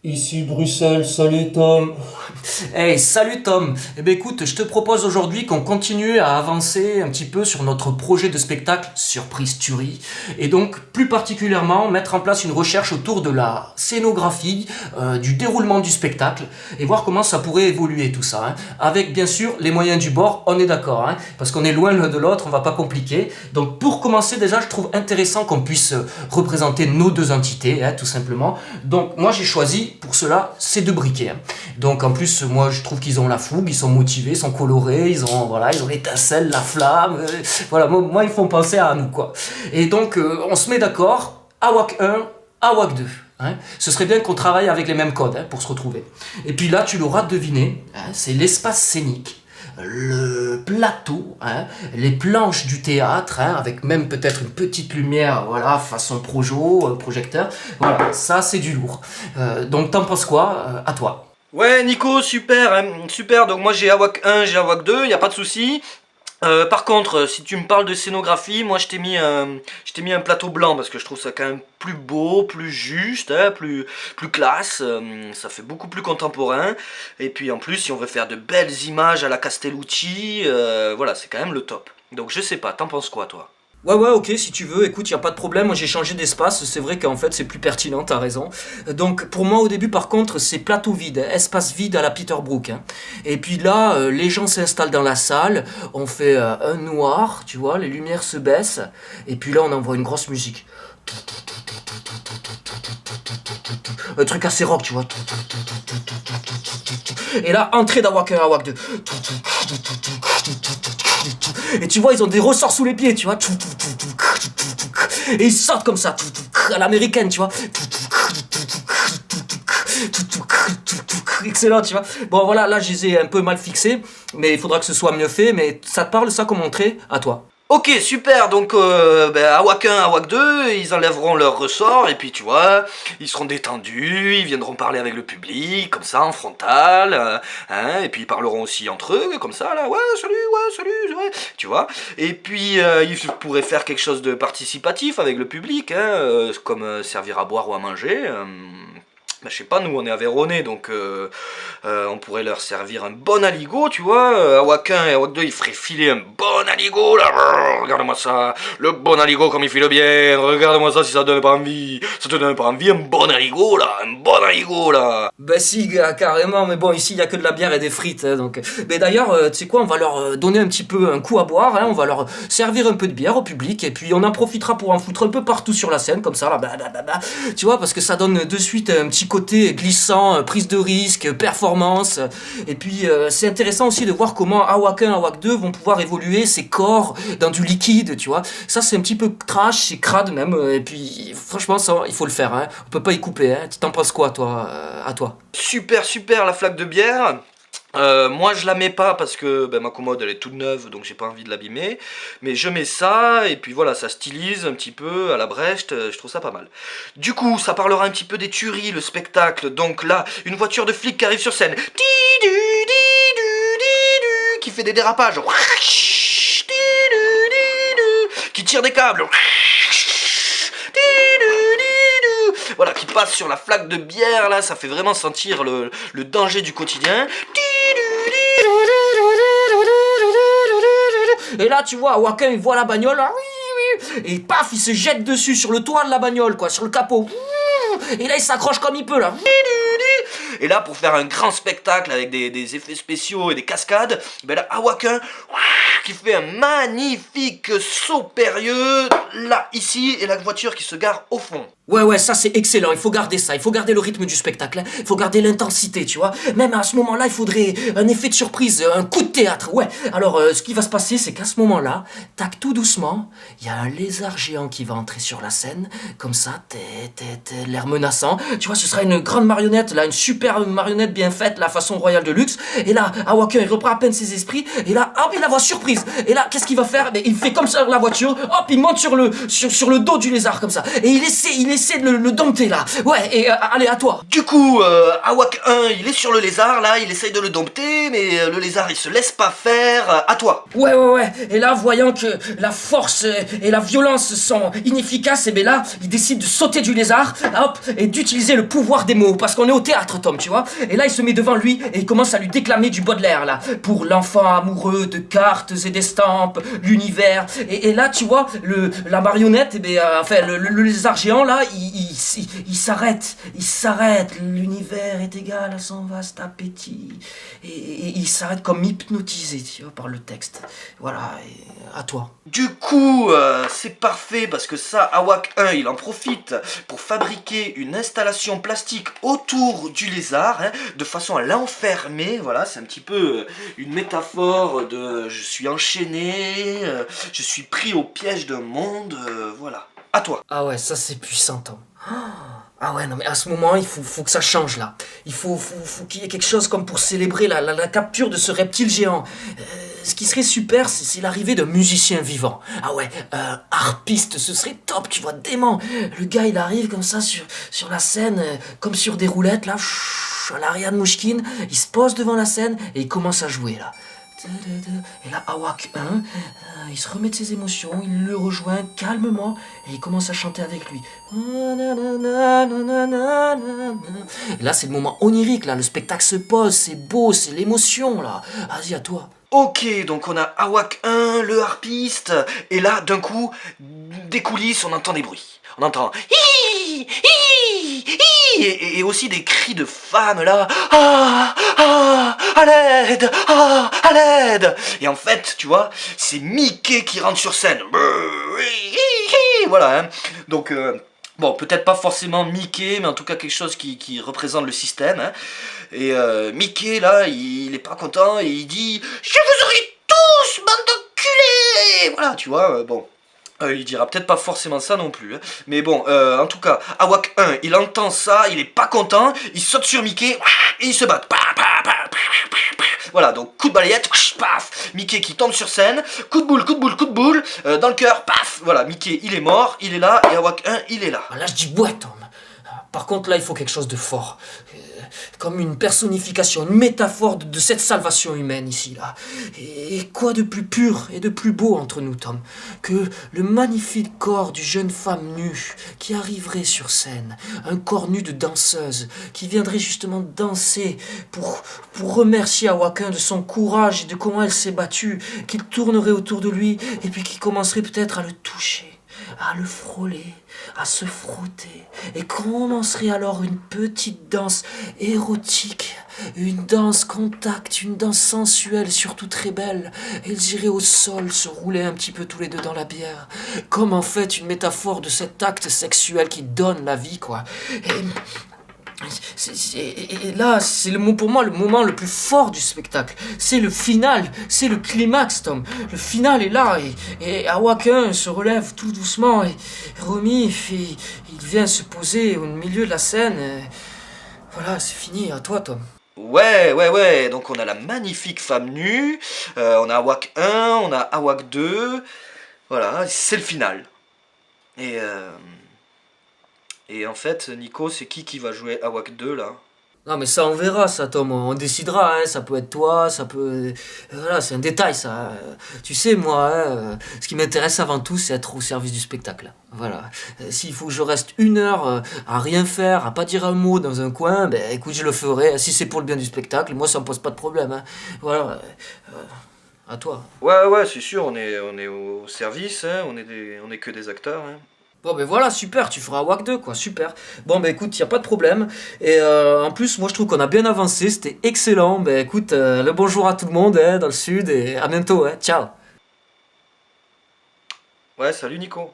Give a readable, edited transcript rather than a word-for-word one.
Ici Bruxelles, salut Tom. Hey, salut Tom. Eh ben écoute, je te propose aujourd'hui qu'on continue à avancer un petit peu sur notre projet de spectacle Surprise Tuerie, et donc plus particulièrement mettre en place une recherche autour de la scénographie, du déroulement du spectacle, et voir comment ça pourrait évoluer tout ça, hein. Avec bien sûr les moyens du bord, on est d'accord, hein, parce qu'on est loin l'un de l'autre, on va pas compliquer. Donc pour commencer déjà, je trouve intéressant qu'on puisse représenter nos deux entités, hein, tout simplement. Donc moi j'ai choisi pour cela ces deux briquets, hein. Donc en plus, moi je trouve qu'ils ont la fougue, ils sont motivés, ils sont colorés, ils ont l'étincelle, la flamme, voilà, moi ils font penser à nous quoi. Et donc on se met d'accord, AWAC 1, AWAC 2. Hein. Ce serait bien qu'on travaille avec les mêmes codes, hein, pour se retrouver. Et puis là, tu l'auras deviné, hein, c'est l'espace scénique, le plateau, hein, les planches du théâtre, hein, avec même peut-être une petite lumière, voilà, façon projo, projecteur. Voilà, ça c'est du lourd. Donc t'en penses quoi? À toi. Ouais, Nico, super, hein, super. Donc moi j'ai AWAC 1, j'ai AWAC 2, y a pas de souci. Par contre, si tu me parles de scénographie, moi je t'ai mis un plateau blanc parce que je trouve ça quand même plus beau, plus juste, hein, plus classe. Ça fait beaucoup plus contemporain. Et puis en plus, si on veut faire de belles images à la Castellucci, voilà, c'est quand même le top. Donc je sais pas, t'en penses quoi toi? Ouais, ok, si tu veux, écoute, y a pas de problème, moi j'ai changé d'espace, c'est vrai qu'en fait c'est plus pertinent, t'as raison. Donc pour moi au début par contre c'est plateau vide, espace vide à la Peter Brook, hein. Et puis là, les gens s'installent dans la salle, on fait un noir, tu vois, les lumières se baissent, et puis là on envoie une grosse musique. Un truc assez rock, tu vois. Et là, entrée d'AWAC 1, AWAC 2. Et tu vois, ils ont des ressorts sous les pieds, tu vois. Et ils sortent comme ça, à l'américaine, tu vois. Excellent, tu vois. Bon, voilà, là, je les ai un peu mal fixés, mais il faudra que ce soit mieux fait. Mais ça te parle, ça, comme entrée? À toi. Ok, super, donc AWAC 1, AWAC 2, ils enlèveront leur ressort, et puis tu vois, ils seront détendus, ils viendront parler avec le public, comme ça, en frontal, hein, et puis ils parleront aussi entre eux, comme ça, là, ouais, salut, ouais, tu vois. Et puis, ils pourraient faire quelque chose de participatif avec le public, hein, comme servir à boire ou à manger. Bah, je sais pas, nous on est Aveyronnais, donc on pourrait leur servir un bon aligot, tu vois. AWAC 1 et AWAC 2, ils feraient filer un bon aligot, là. Regarde-moi ça, le bon aligot comme il file bien. Regarde-moi ça si ça te donne pas envie. Ça te donne pas envie, un bon aligot, là. Un bon aligot, là. Bah si, gars, carrément, mais bon, ici, il y a que de la bière et des frites, hein, donc... Mais d'ailleurs, tu sais quoi, on va leur donner un petit peu un coup à boire, hein, on va leur servir un peu de bière au public, et puis on en profitera pour en foutre un peu partout sur la scène, comme ça, là, tu vois, parce que ça donne de suite un petit côté glissant, prise de risque, performance, et puis c'est intéressant aussi de voir comment AWAC 1, AWAC 2 vont pouvoir évoluer ces corps dans du liquide, tu vois. Ça, c'est un petit peu trash, c'est crade même, et puis franchement, ça, il faut le faire, hein. On peut pas y couper, hein. Tu t'en penses quoi, toi, à toi? Super, la flaque de bière. Moi je la mets pas parce que ma commode elle est toute neuve donc j'ai pas envie de l'abîmer, mais je mets ça et puis voilà, ça stylise un petit peu à la Brecht, je trouve ça pas mal. Du coup ça parlera un petit peu des tueries, le spectacle. Donc là une voiture de flic qui arrive sur scène, qui fait des dérapages, qui tire des câbles, voilà, qui passe sur la flaque de bière là, ça fait vraiment sentir le danger du quotidien. Et là, tu vois, Wakin, il voit la bagnole, là, et paf, il se jette dessus sur le toit de la bagnole, quoi, sur le capot. Et là, il s'accroche comme il peut, là. Et là, pour faire un grand spectacle avec des effets spéciaux et des cascades, là, Awakin, qui fait un magnifique saut périlleux, là, ici, et la voiture qui se gare au fond. Ouais, ça c'est excellent, il faut garder ça, il faut garder le rythme du spectacle, hein. Il faut garder l'intensité, tu vois. Même à ce moment-là, il faudrait un effet de surprise, un coup de théâtre, ouais. Alors, ce qui va se passer, c'est qu'à ce moment-là, tac, tout doucement, il y a un lézard géant qui va entrer sur la scène, comme ça, l'air menaçant. Tu vois, ce sera une grande marionnette, là, une super marionnette bien faite, la façon royale de luxe. Et là, Awakin, il reprend à peine ses esprits, et là, hop, il la voit surprise. Et là, qu'est-ce qu'il va faire? Il fait comme ça la voiture, hop, il monte sur le dos du lézard, comme ça. Et il essaie essaie de le dompter là. Ouais, et allez, à toi. Du coup, Awak 1, il est sur le lézard, là, il essaye de le dompter, mais le lézard, il se laisse pas faire. À toi. Ouais. Et là, voyant que la force et la violence sont inefficaces, et bien là, il décide de sauter du lézard, hop, et d'utiliser le pouvoir des mots, parce qu'on est au théâtre, Tom, tu vois. Et là, il se met devant lui et il commence à lui déclamer du Baudelaire, là, pour l'enfant amoureux de cartes et d'estampes, l'univers. Et là, tu vois, la marionnette, le lézard géant, là, il s'arrête. Il s'arrête. L'univers est égal à son vaste appétit. Et il s'arrête comme hypnotisé, tu vois, par le texte. Voilà, et à toi. Du coup, c'est parfait parce que ça, Awak 1, il en profite pour fabriquer une installation plastique autour du lézard, hein, de façon à l'enfermer. Voilà, c'est un petit peu une métaphore de je suis enchaîné, je suis pris au piège d'un monde, voilà. À toi. Ah ouais, ça c'est puissant, Tom. Ah ouais, non mais à ce moment, il faut que ça change là. Il faut qu'il y ait quelque chose comme pour célébrer la capture de ce reptile géant. Ce qui serait super, c'est l'arrivée d'un musicien vivant. Ah ouais, harpiste, ce serait top, tu vois, dément. Le gars, il arrive comme ça sur la scène, comme sur des roulettes, là, à l'Ariane Mouchkine. Il se pose devant la scène et il commence à jouer, là. Et là, Awak 1, il se remet de ses émotions, il le rejoint calmement et il commence à chanter avec lui. Et là, c'est le moment onirique, là, le spectacle se pose, c'est beau, c'est l'émotion, là. Vas-y, à toi. Ok, donc on a Awak 1, le harpiste, et là, d'un coup, des coulisses, on entend des bruits. On entend hi, hi, hi, et aussi des cris de femmes là. À l'aide, à l'aide. Et en fait, tu vois, c'est Mickey qui rentre sur scène. Voilà, hein. Donc, bon, peut-être pas forcément Mickey, mais en tout cas quelque chose qui représente le système, hein. Et Mickey, là, il est pas content et il dit « Je vous aurai tous, bande d'enculés !» Voilà, tu vois, bon. Il dira peut-être pas forcément ça non plus, hein. Mais bon, en tout cas, Awak 1, il entend ça, il est pas content, il saute sur Mickey et ils se battent. Voilà, donc coup de balayette, paf, Mickey qui tombe sur scène, coup de boule, dans le cœur, paf, voilà, Mickey il est mort, il est là, et Awak 1 il est là. Là, je dis ouais, Tom. Par contre, là, il faut quelque chose de fort. Comme une personnification, une métaphore de cette salvation humaine ici, là. Et quoi de plus pur et de plus beau entre nous, Tom, que le magnifique corps d'une jeune femme nue qui arriverait sur scène, un corps nu de danseuse, qui viendrait justement danser pour remercier Awak 1 de son courage et de comment elle s'est battue, qu'il tournerait autour de lui et puis qu'il commencerait peut-être à le toucher, à le frôler, à se frotter, et commencerait alors une petite danse érotique, une danse contact, une danse sensuelle, surtout très belle. Et ils iraient au sol se rouler un petit peu tous les deux dans la bière, comme en fait une métaphore de cet acte sexuel qui donne la vie, quoi. Et là, c'est pour moi le moment le plus fort du spectacle. C'est le final, c'est le climax, Tom. Le final est là, et Awak 1 se relève tout doucement, et Romy, il vient se poser au milieu de la scène. Et voilà, c'est fini, à toi, Tom. Ouais, donc on a la magnifique femme nue, on a Awak 1, on a Awak 2, voilà, c'est le final. Et en fait, Nico, c'est qui va jouer Awak 2 là? Non mais ça on verra ça, Tom, on décidera, hein. Ça peut être toi, ça peut... Voilà, c'est un détail ça. Tu sais moi, hein, ce qui m'intéresse avant tout c'est être au service du spectacle. Voilà. S'il faut que je reste 1 heure à rien faire, à pas dire un mot dans un coin, ben écoute je le ferai, si c'est pour le bien du spectacle, moi ça me pose pas de problème, hein. Voilà. À toi. Ouais, c'est sûr, on est au service, hein, on est que des acteurs, hein. Bon ben voilà, super, tu feras Awak 2 quoi, super. Bon ben écoute, y a pas de problème. Et en plus, moi je trouve qu'on a bien avancé, c'était excellent. Ben écoute, le bonjour à tout le monde, hein, dans le sud, et à bientôt, hein, ciao. Ouais, salut Nico.